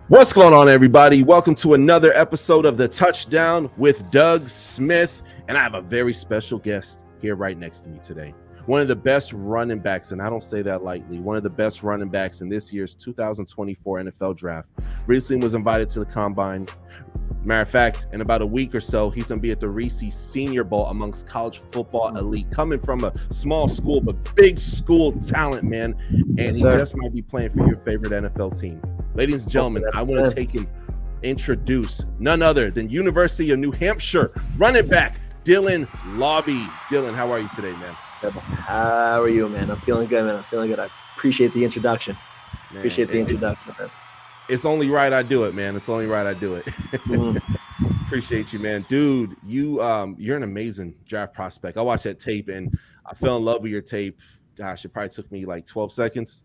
What's going on, everybody? Welcome to another episode of the Touchdown with Doug Smith, and I have a very special guest here right next to me today. One of the best running backs, and I don't say that lightly, one of the best running backs in this year's 2024 NFL Draft. Recently was invited to the Combine. Matter of fact, in about a week or so, he's going to be at the Reese Senior Bowl amongst college football elite, coming from a small school, but big school talent, man. And he just might be playing for your favorite NFL team. Ladies and gentlemen, I want to introduce none other than University of New Hampshire running back, Dylan LAUBE. Dylan, how are you today, man? How are you, man? I'm feeling good, man. I'm feeling good. I appreciate the introduction. Man, man. It's only right I do it, man. It's only right I do it. Appreciate you, man. Dude, you're an amazing draft prospect. I watched that tape and I fell in love with your tape. Gosh, it probably took me like 12 seconds.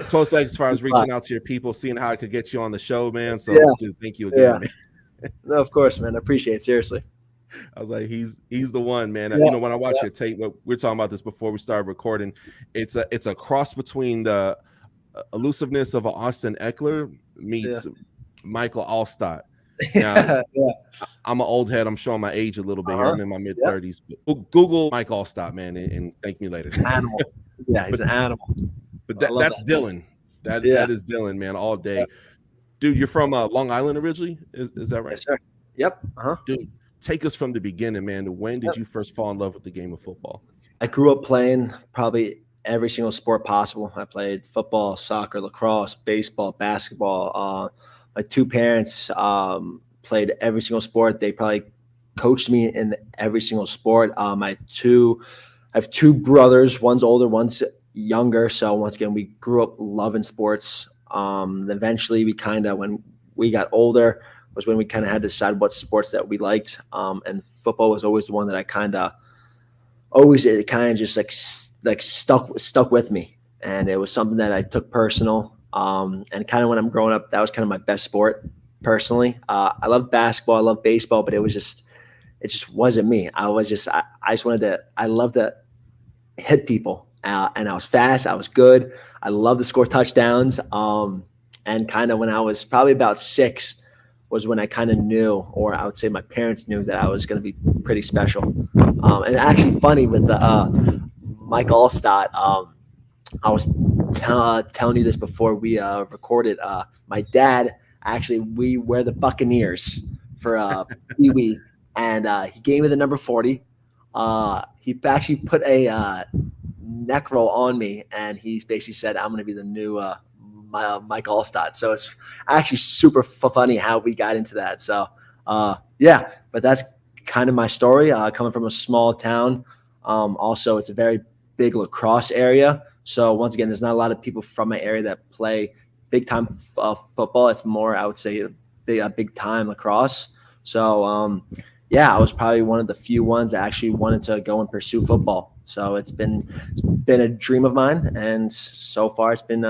12 seconds as far as reaching out to your people, seeing how I could get you on the show, man. So, dude, thank you again, man. No, of course, man. I appreciate it. Seriously. I was like, he's the one, man. You know, when I watch your tape, we were talking about this before we started recording. It's a cross between the elusiveness of Austin Eckler meets Michael Alstott. Now, I'm an old head. I'm showing my age a little bit here. I'm in my mid 30s. But Google Mike Alstott, man, and thank me later. Animal. Yeah, he's an animal. But that's Dylan. That is Dylan, man, all day. Dude, you're from Long Island originally? Is that right? Yes, sir. Yep. Dude, take us from the beginning, man. When did you first fall in love with the game of football? I grew up playing probably every single sport possible. I played football, soccer, lacrosse, baseball, basketball. My two parents played every single sport. They probably coached me in every single sport. I have two brothers. One's older, one's younger. So once again, we grew up loving sports. Eventually, when we got older was when we kind of had to decide what sports that we liked. And football was always the one that I just stuck with me. And it was something that I took personal. And kind of when I'm growing up, that was kind of my best sport personally. I love basketball, I love baseball, but it just wasn't me. I loved to hit people, and I was fast. I was good. I loved to score touchdowns. And kind of when I was probably about 6 was when I kind of knew, or I would say my parents knew, that I was going to be pretty special. And actually funny with Mike Alstott, I was telling you this before we recorded. My dad, actually, we wear the Buccaneers for Pee Wee, and he gave me the number 40. He actually put a neck roll on me, and he basically said, "I'm going to be the new Mike Alstott." So it's actually super funny how we got into that. So but that's kind of my story. Coming from a small town. Also, it's a very big lacrosse area. So once again, there's not a lot of people from my area that play big time football. It's more, I would say, big time lacrosse. So I was probably one of the few ones that actually wanted to go and pursue football. So it's been a dream of mine, and so far it's been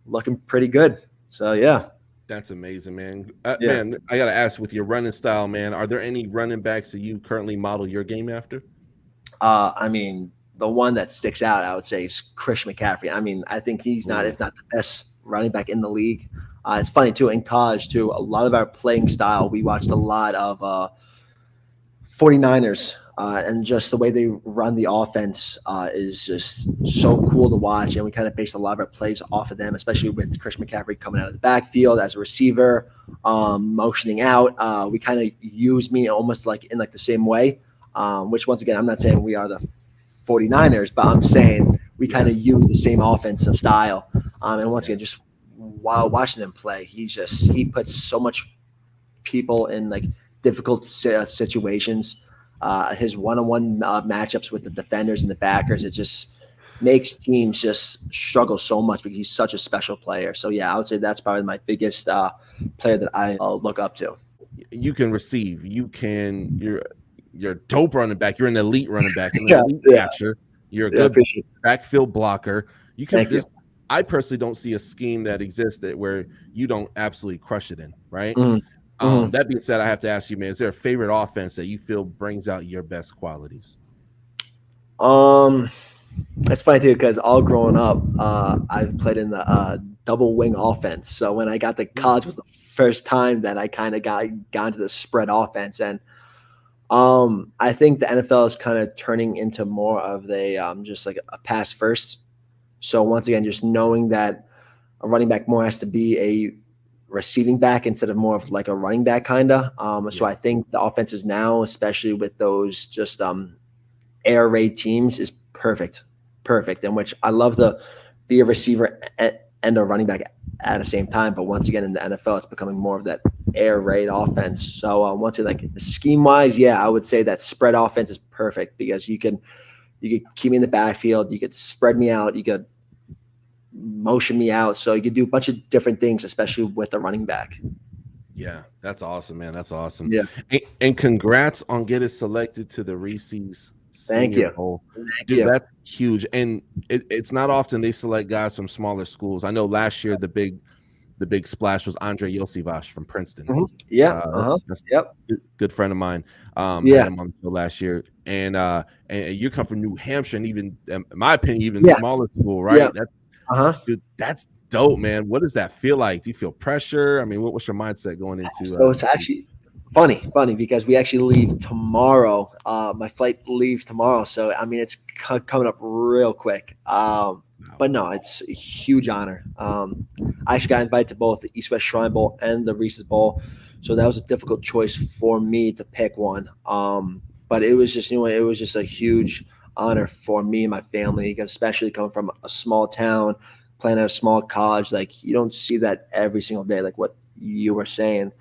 looking pretty good. So that's amazing, man. Man, I gotta ask, with your running style, man, are there any running backs that you currently model your game after? I mean, the one that sticks out, I would say, is Chris McCaffrey. I mean, I think he's not, if not the best running back in the league. It's funny too, in college too, a lot of our playing style, we watched a lot of 49ers, and just the way they run the offense is just so cool to watch. And we kind of based a lot of our plays off of them, especially with Chris McCaffrey coming out of the backfield as a receiver, motioning out. We kind of use me almost like in like the same way, which once again, I'm not saying we are the 49ers, but I'm saying we kind of use the same offensive style. And once again, just while watching him play, he puts so much people in like difficult situations. His one-on-one matchups with the defenders and the backers, it just makes teams just struggle so much because he's such a special player. So I would say that's probably my biggest player that I look up to. You can receive. You're a dope running back. You're an elite running back. You're an elite catcher. You're a good backfield blocker. You can I personally don't see a scheme that exists where you don't absolutely crush it in, right? That being said, I have to ask you, man, is there a favorite offense that you feel brings out your best qualities? It's funny too because all growing up, I've played in the double wing offense. So when I got to college was the first time that I kind of got into the spread offense, and I think the NFL is kind of turning into more of just like a pass first. So once again, just knowing that a running back more has to be a receiving back instead of more of like a running back kind of. So I think the offenses now, especially with those just air raid teams, is perfect, in which I love to be a receiver and a running back at the same time. But once again, in the NFL, it's becoming more of that air raid offense. So once again, like scheme wise, I would say that spread offense is perfect because you could keep me in the backfield, you could spread me out, you could motion me out. So you could do a bunch of different things, especially with the running back. Yeah, that's awesome, man. That's awesome. Yeah. And congrats on getting selected to the Reese's Thank Senior you. Bowl. Thank Dude, you. that's huge. And it's not often they select guys from smaller schools. I know last year the big splash was Andre Yosivas from Princeton. Mm-hmm. Yeah. That's Yep. good friend of mine. Had him on the show last year. And you come from New Hampshire, and even in my opinion, even smaller school, right? Yeah. Dude, that's dope, man. What does that feel like? Do you feel pressure? I mean, what's your mindset going into? So it's actually funny because we actually leave tomorrow. My flight leaves tomorrow, so I mean it's coming up real quick. But no, it's a huge honor. I actually got invited to both the East West Shrine Bowl and the Reese's Bowl, so that was a difficult choice for me to pick one. But it was just it was just a huge honor for me and my family, because especially coming from a small town, playing at a small college, like you don't see that every single day, like what you were saying.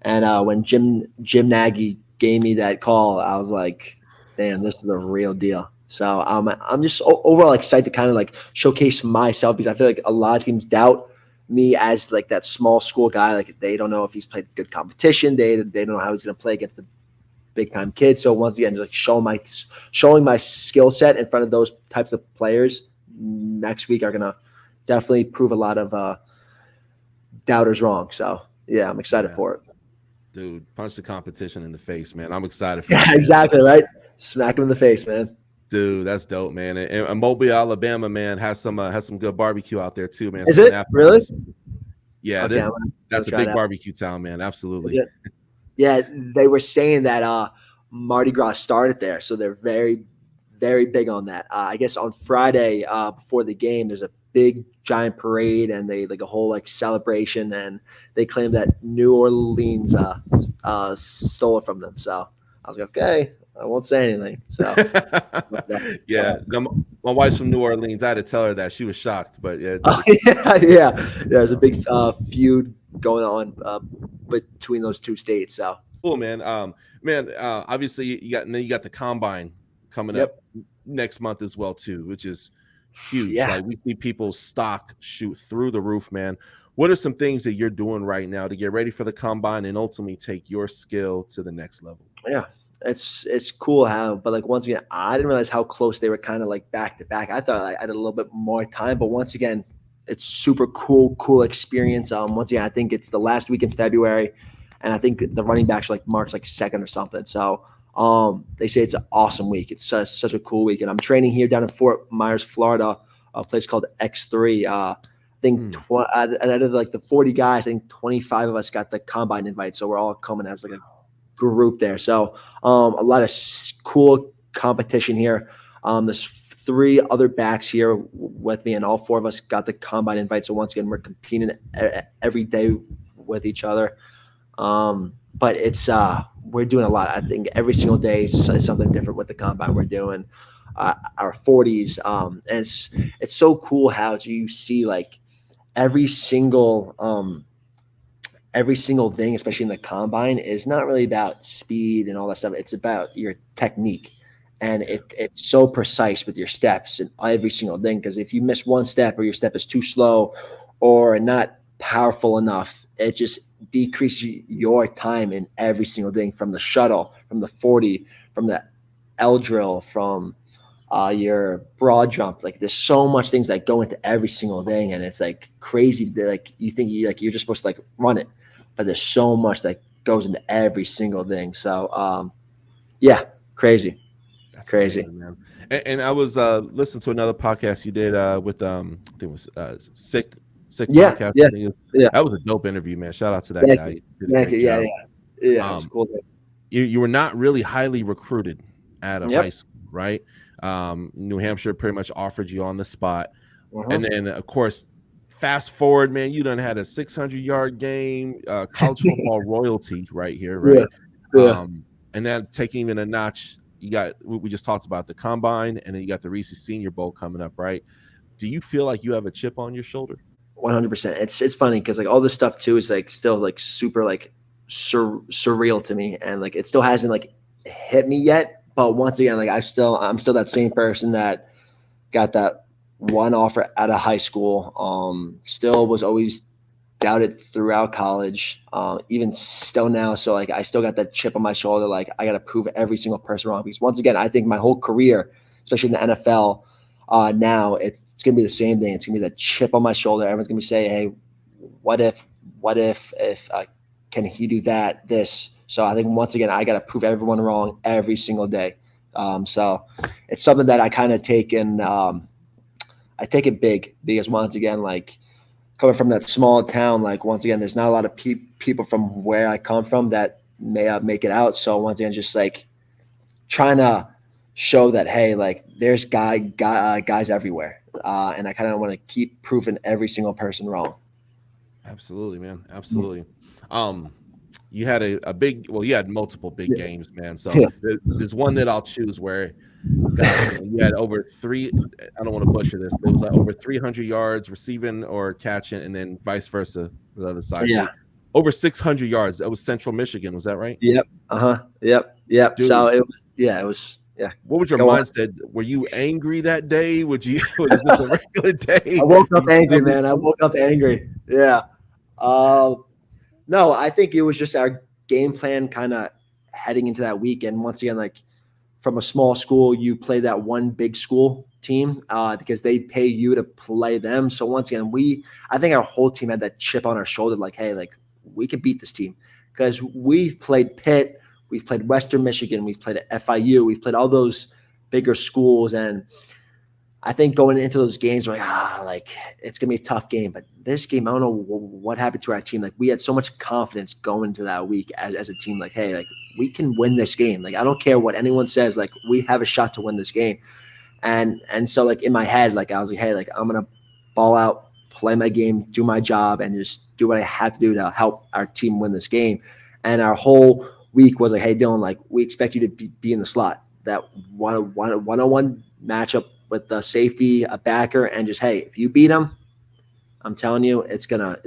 And when Jim Nagy gave me that call, I was like, damn, this is the real deal. So I'm just overall excited to kind of like showcase myself, because I feel like a lot of teams doubt me as like that small school guy. Like they don't know if he's played good competition. They don't know how he's going to play against the big time kids. So once again, like showing my skill set in front of those types of players next week are going to definitely prove a lot of doubters wrong. So yeah, I'm excited for it. Dude, punch the competition in the face, man. I'm excited for you. Yeah, exactly, right? Smack him in the face, man. Dude, that's dope, man. And Mobile, Alabama, man, has some good barbecue out there too, man. Is it really? Yeah, okay, that's a big barbecue town, man. Absolutely. Yeah, they were saying that Mardi Gras started there, so they're very, very big on that. I guess on Friday before the game, there's a big giant parade and they like a whole like celebration, and they claim that New Orleans stole it from them. So I was like, okay, I won't say anything. So yeah, no, my wife's from New Orleans. I had to tell her that. She was shocked, but yeah, there's a big feud going on between those two states. So cool, man. Obviously you got the combine coming up next month as well too, which is huge. Like we see people's stock shoot through the roof, man. What are some things that you're doing right now to get ready for the combine and ultimately take your skill to the next level? Yeah, it's cool but like once again, I didn't realize how close they were kind of like back to back. I thought I had a little bit more time, but once again, it's super cool experience. Once again, I think it's the last week in February, and I think the running backs are like March 2nd or something. So they say it's an awesome week. It's such a cool week, and I'm training here down in Fort Myers, Florida, a place called X3. I think out of like the 40 guys, I think 25 of us got the combine invite, so we're all coming as like a group there. So a lot of cool competition here. There's 3 other backs here with me, and all 4 of us got the combine invite. So once again, we're competing every day with each other. But it's we're doing a lot. I think every single day is something different with the combine. We're doing our 40s, and it's so cool how you see like every single thing, especially in the combine, is not really about speed and all that stuff. It's about your technique, and it's so precise with your steps and every single thing. Because if you miss one step, or your step is too slow or not powerful enough, it just decreases your time in every single thing, from the shuttle, from the 40, from the L drill, from your broad jump. Like there's so much things that go into every single thing, and it's like crazy that like you think you're just supposed to like run it, but there's so much that goes into every single thing. So yeah, crazy. That's Crazy. amazing, man. And I was listening to another podcast you did with I think it was Sick Yeah, Podcast. yeah, I think yeah. that was a dope interview, man. Shout out to that Thank guy. you. He did a Thank great you. Yeah, job. yeah. Yeah, it was Um, cool. you were not really highly recruited out of high Yep. school, right? New Hampshire pretty much offered you on the spot. And Uh-huh. then, of course, fast forward, man, you done had a 600-yard game, college football royalty right here, Yeah. right? Yeah. And then taking even a notch, you got, we just talked about the combine, and then you got the Reese's Senior Bowl coming up, right? Do you feel like you have a chip on your shoulder? 100%. It's funny because like all this stuff too is like still like super like surreal to me, and like it still hasn't like hit me yet. But once again, like I'm still that same person that got that one offer out of high school. Still was always doubted throughout college, even still now. So like I still got that chip on my shoulder. Like I got to prove every single person wrong because once again, I think my whole career, especially in the NFL, now it's gonna be the same thing. It's gonna be that chip on my shoulder. Everyone's gonna be saying, "Hey, what if can he do that? This." So I think once again, I got to prove everyone wrong every single day. So it's something that I kind of take in. I take it big because once again, like coming from that small town, like once again, there's not a lot of people from where I come from that may make it out. So once again, just like trying to show that, hey, like there's guys everywhere, and I kind of want to keep proving every single person wrong. Absolutely, man. Absolutely. You had a big, well, you had multiple big Yeah. games, man. So Yeah. there's one that I'll choose where, gosh, man, you had over three. I don't want to butcher this, but it was like over 300 yards receiving or catching, and then vice versa for the other side. Yeah. So over 600 yards. That was Central Michigan. Was that right? Yep. Yep. Dude, So it was. Yeah. It was. Yeah. what was your Go on. mindset? Were you angry that day? Was it just a regular day? I woke up You angry, probably- man. I woke up angry. Yeah. No, I think it was just our game plan kind of heading into that week. And once again, like from a small school, you play that one big school team because they pay you to play them. So once again, I think our whole team had that chip on our shoulder, like, hey, like we can beat this team because we've played Pitt, we've played Western Michigan, we've played at FIU, we've played all those bigger schools. And I think going into those games, we're like it's gonna be a tough game. But this game, I don't know what happened to our team. Like we had so much confidence going into that week as a team. Like, hey, like we can win this game. Like I don't care what anyone says. Like we have a shot to win this game. And so like in my head, like I was like, hey, like I'm gonna ball out, play my game, do my job, and just do what I have to do to help our team win this game. And our whole week was like, hey, Dylan, like we expect you to be in the slot. That one-on-one matchup with the safety, a backer, and just, hey, if you beat them, I'm telling you, it's gonna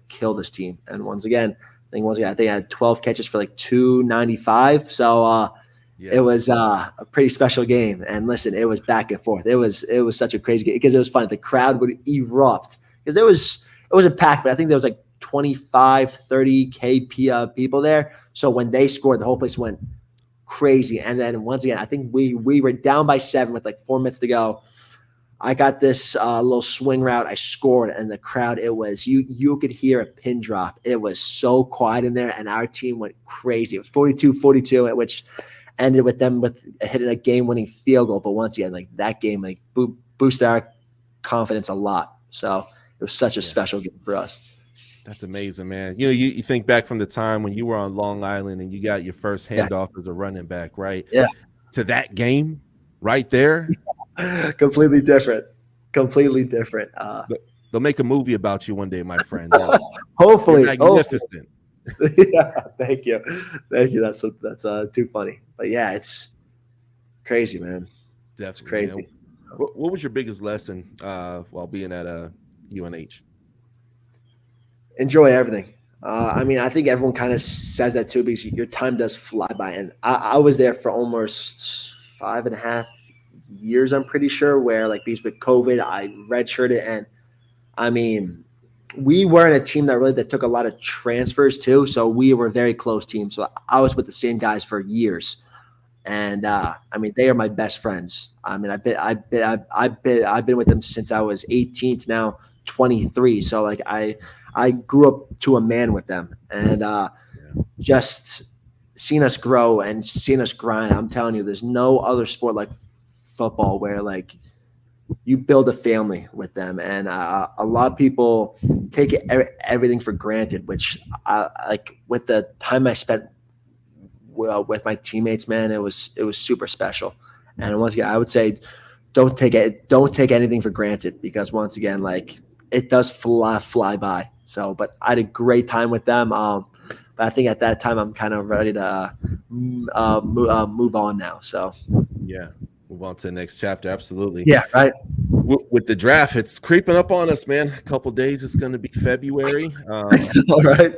kill this team. And once again, I think I had 12 catches for like 295. So it was a pretty special game. And listen, it was back and forth. It was such a crazy game because it was funny. The crowd would erupt because it wasn't packed, but I think there was like 25, 30K people there. So when they scored, the whole place went crazy. And then once again, I think we were down by 7 with like 4 minutes to go. I got this little swing route. I scored, and the crowd, it was you could hear a pin drop. It was so quiet in there, and our team went crazy. It was 42-42, which ended with them hitting a game-winning field goal. But once again, like that game, like boosted our confidence a lot. So it was such a special game for us. That's amazing, man. You know, you think back from the time when you were on Long Island and you got your first handoff as a running back, right? Yeah. To that game right there. Completely different. They'll make a movie about you one day, my friend. Hopefully. You're magnificent. Yeah, thank you. That's too funny. But yeah, it's crazy, man. That's crazy. Man. What was your biggest lesson while being at UNH? Enjoy everything. I mean, I think everyone kind of says that too because your time does fly by. And I was there for almost 5.5 years, I'm pretty sure, where like because with COVID, I redshirted. And I mean, we weren't a team that took a lot of transfers too. So we were a very close team. So I was with the same guys for years. And I mean, they are my best friends. I mean, I've been with them since I was 18 to now 23. So like I grew up to a man with them, and just seen us grow and seen us grind. I'm telling you, there's no other sport like football where like you build a family with them, and a lot of people take everything for granted. Which like with the time I spent with my teammates, man, it was super special. And once again, I would say don't take anything for granted, because once again, like it does fly by. So, but I had a great time with them. But I think at that time I'm kind of ready to move on now. So yeah, move on to the next chapter. Absolutely. Yeah, right. With the draft, it's creeping up on us, man. A couple days, it's going to be February. All right,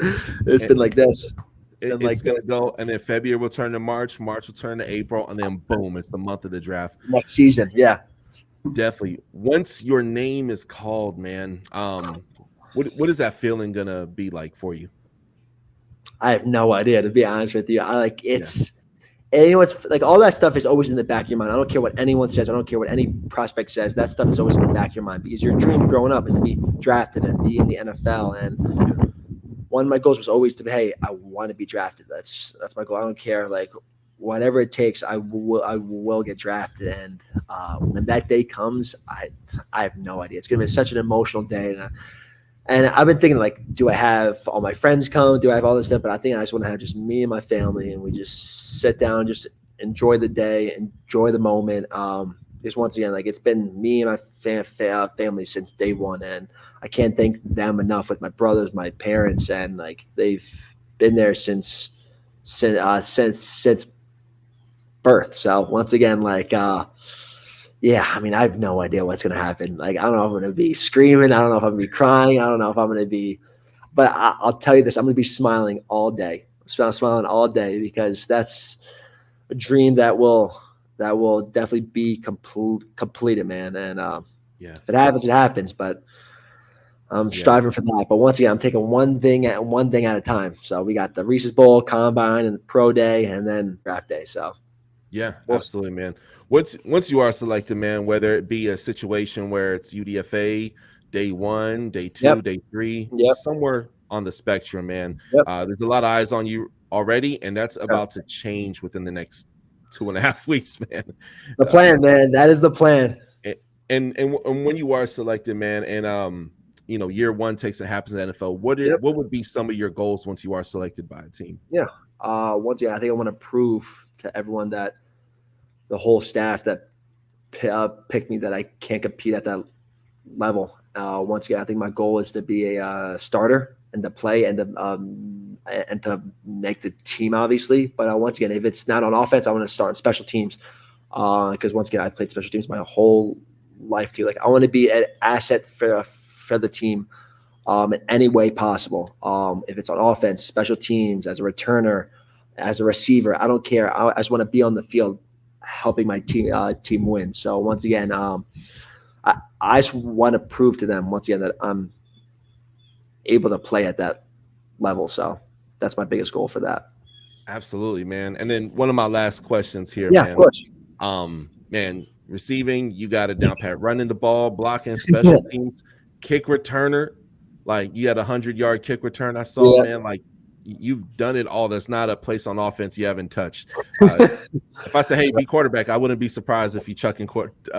it's been like this. It's going to go, and then February will turn to March. March will turn to April, and then boom, it's the month of the draft. Next season, yeah. Definitely. Once your name is called, man, what is that feeling gonna be like for you? I have no idea, to be honest with you. I like it's. And you know, it's like all that stuff is always in the back of your mind. I don't care what anyone says. I don't care what any prospect says. That stuff is always in the back of your mind, because your dream growing up is to be drafted and be in the NFL. And one of my goals was always to be, hey, I want to be drafted. That's my goal. I don't care, like whatever it takes. I will get drafted. And when that day comes, I have no idea. It's gonna be such an emotional day. And I've been thinking, like, do I have all my friends come? Do I have all this stuff? But I think I just want to have just me and my family, and we just sit down, just enjoy the day, enjoy the moment. Just once again, like, it's been me and my family since day one, and I can't thank them enough, with my brothers, my parents, and like they've been there since birth. So once again, like, yeah, I mean, I have no idea what's going to happen. Like, I don't know if I'm going to be screaming. I don't know if I'm going to be crying. I don't know if I'm going to be, but I'll tell you this, I'm going to be smiling all day. Smiling all day, because that's a dream that will definitely be completed, man. And if it happens, it happens. But I'm striving for that. But once again, I'm taking one thing at a time. So we got the Reese's Bowl, Combine, and the Pro Day, and then Draft Day. So yeah, absolutely, man. Once you are selected, man, whether it be a situation where it's UDFA, day 1, day 2, day 3, somewhere on the spectrum, man. There's a lot of eyes on you already, and that's about to change within the next 2.5 weeks, man. The plan, man. That is the plan. And when you are selected, man, and you know, year 1 takes and happens in the NFL, what would be some of your goals once you are selected by a team? Once again, I think I want to prove to everyone, that the whole staff that picked me, that I can't compete at that level. Once again, I think my goal is to be a starter and to play and to make the team, obviously. But once again, if it's not on offense, I want to start on special teams, because once again, I've played special teams my whole life too. Like, I want to be an asset for the team in any way possible. If it's on offense, special teams, as a returner, as a receiver, I don't care. I just want to be on the field helping my team win. So once again, I just want to prove to them, once again, that I'm able to play at that level. So that's my biggest goal for that. Absolutely, man. And then one of my last questions here, man. Of course. Man, receiving, you got it down pat. Running the ball, blocking, special teams, kick returner. Like, you had a 100-yard kick return, I saw, man. Like, you've done it all. There's not a place on offense you haven't touched. If I say, hey, be quarterback, I wouldn't be surprised if you chucking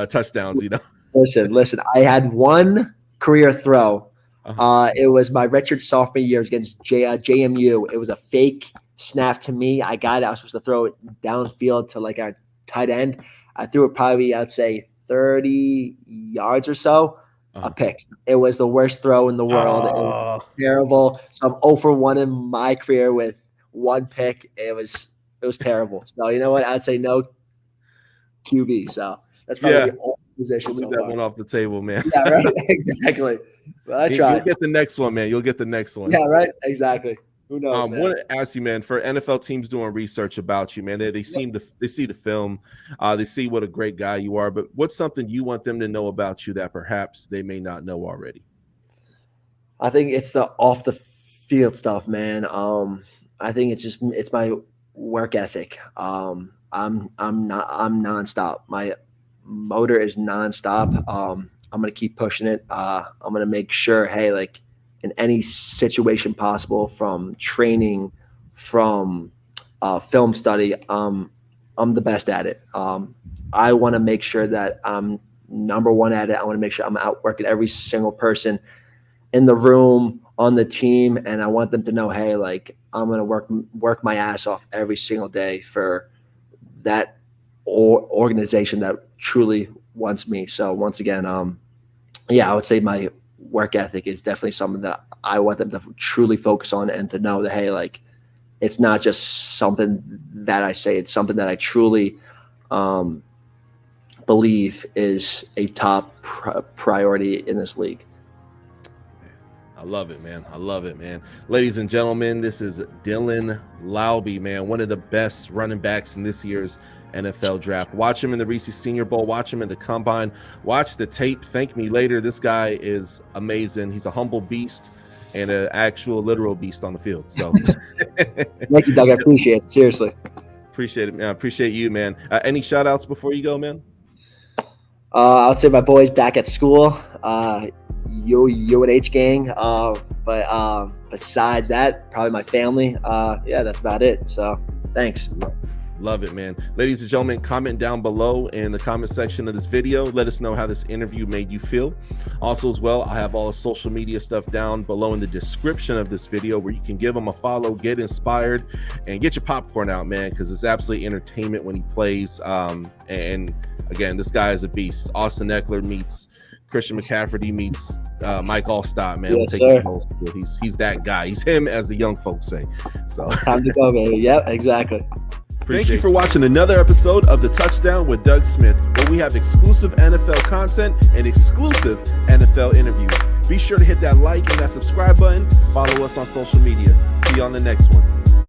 touchdowns, you know. Listen, I had one career throw. It was my redshirt sophomore year against JMU. It was a fake snap to me. I got it. I was supposed to throw it downfield to like our tight end. I threw it probably, I'd say 30 yards or so. A pick. It was the worst throw in the world. It was terrible. So I'm 0 for 1 in my career with one pick. It was terrible. So you know what? I'd say no QB. So that's probably the only position. Leave that one off the table, man. Yeah, right. Exactly. But I tried. You'll get the next one, man. You'll get the next one. Yeah, right. Exactly. Who knows? I want to ask you, man, for NFL teams doing research about you, man, they see the film, they see what a great guy you are, but what's something you want them to know about you that perhaps they may not know already? I think it's the off the field stuff, man. I think it's my work ethic. I'm nonstop. My motor is nonstop. I'm gonna keep pushing it. I'm gonna make sure, hey, like, in any situation possible, from training, from film study, I'm the best at it. I want to make sure that I'm number one at it. I want to make sure I'm outworking every single person in the room, on the team, and I want them to know, hey, like I'm gonna work my ass off every single day for that organization that truly wants me. So once again, yeah, I would say my work ethic is definitely something that I want them to truly focus on, and to know that, hey, like it's not just something that I say, it's something that I truly believe is a top priority in this league. I love it, man. I love it, man. Ladies and gentlemen, this is Dylan LAUBE, man, one of the best running backs in this year's NFL draft. Watch him in the Reese Senior Bowl. Watch him in the Combine. Watch the tape. Thank me later. This guy is amazing. He's a humble beast and an actual literal beast on the field. So thank you, Doug. I appreciate it. Seriously. Appreciate it, man. I appreciate you, man. Any shout outs before you go, man? I would say my boys back at school, UNH gang. But besides that, probably my family. Yeah, that's about it. So thanks. Love it, man. Ladies and gentlemen, comment down below in the comment section of this video. Let us know how this interview made you feel. Also, as well, I have all the social media stuff down below in the description of this video, where you can give him a follow, get inspired, and get your popcorn out, man, because it's absolutely entertainment when he plays. And again, this guy is a beast. Austin Eckler meets Christian McCaffrey meets Mike Alstott, man. Yes, sir. He's that guy. He's him, as the young folks say. So time to go, baby. Yep, exactly. Thank you for watching another episode of the Touchdown with Doug Smith, where we have exclusive NFL content and exclusive NFL interviews. Be sure to hit that like and that subscribe button. Follow us on social media. See you on the next one.